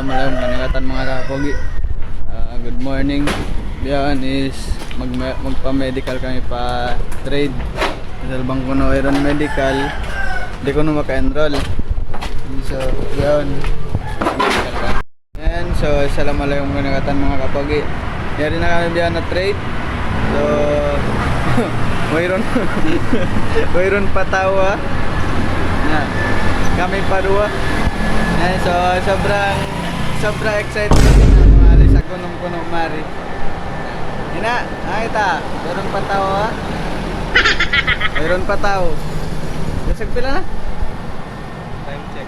Assalamualaikum kanagatan mga kapogi. Good morning. Biyan is magpa-medical kami pa trade. Sa bang kuno iron medical. Di ko na maka-enroll. So, biyan. Medical ka. And so, assalamualaikum kanagatan mga kapogi. Yari na kami biyan na trade. So, mayroon patawa. Na, kami parua. So, sobrang excited na maalis sa kunong-kunong mari. Ina, nakita, mayroon patawa. Mayroon pataw. Dasag pila na? Time check,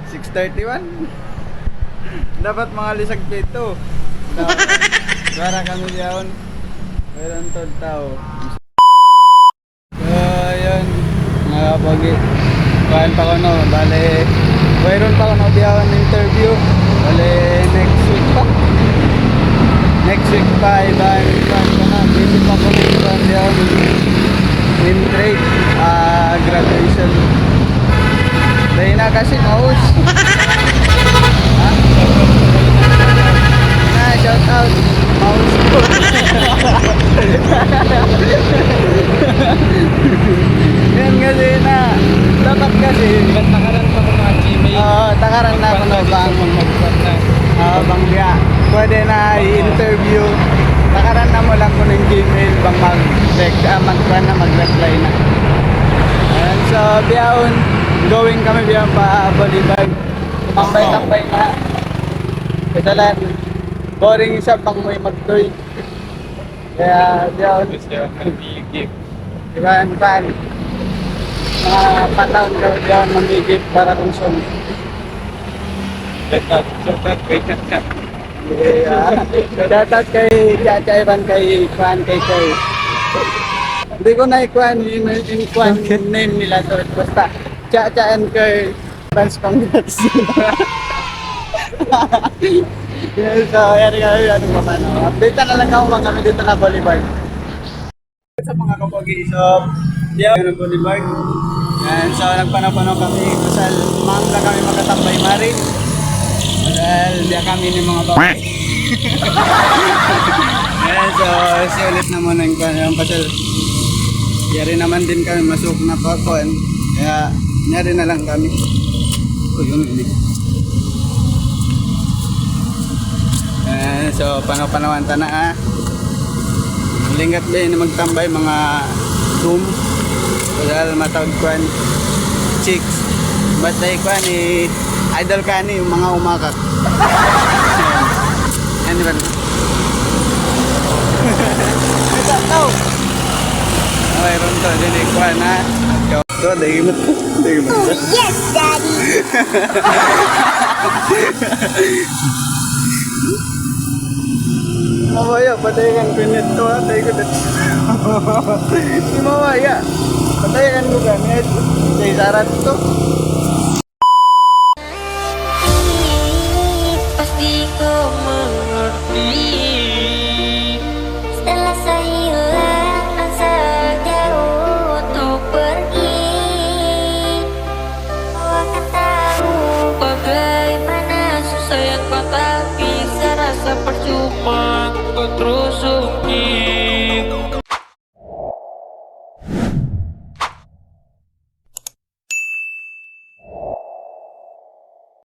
6:31. 6:31? Dapat mga lisag pa ito. Para kami diyan. Mayroon to tao. So, ayun. Mga kapagi. Kuhaan pa ko no. Bale, mayroon pa ko na diyan interview. Bale, next week pa. Next week pa, ibang ko na. Busy pa ko na diyan. In trade, graduation. Dahil na kasi mouse. Ha? Na, shout out. Mouse ko. Yan kasi na. Dapat kasi. Takaran pa ko mga Gmail. Oo, takaran na ako na bang. Bang biya. Pwede na i-interview. Takaran na mo lang ko ng Gmail bang mag-reply na. And so, biyahon. Going kami biyahon pa Bolívar. Tambay-tambay na. Ito lang. Boring siya pang may magtoy. Kaya biyahon. Diba ang pan? Mga pataon daw biyahon mamigit para konsum. Shoutout kay Chacha Ivan, kay Kwan, kay Koy. Hindi ko na i-Kwan yung name nila. So, basta Chacha and Koy. Fans congrats. Yes, so, yan ano ba man. Update na lang ako mga kami dito na Bolívar. Sa mga kapagi, so, diyan ng Bolívar. Yan, so, nagpanaw-panaw kami. Kusal, mangga kami magkatambay mari. Dahil diyan kami ng mga babae. Yan, so, ulit naman ang pasal. Yari naman din kami masuk na pakon. Kaya, nyari na lang kami. Yun. So, panaw-panawan ta na Lingat ba na magtambay mga room. Dahil matawag kuhan chicks. Basta ikuhan idol ka yung mga umakak. Yan diba? Ito tao. Mayroon to. Din ikuhan na. Ito, dahil mo to. Yes, Daddy! Mawaya, patayan pinit to ha. Tayo ko dito. Hindi mawaya. Patayan ko ganit. Sa isarat to. Pasti kau mengerti. Setelah saya hilang asa jauh untuk pergi, kau akan tahu bagaimana susah yang kau tak bisa rasa percuma kau terus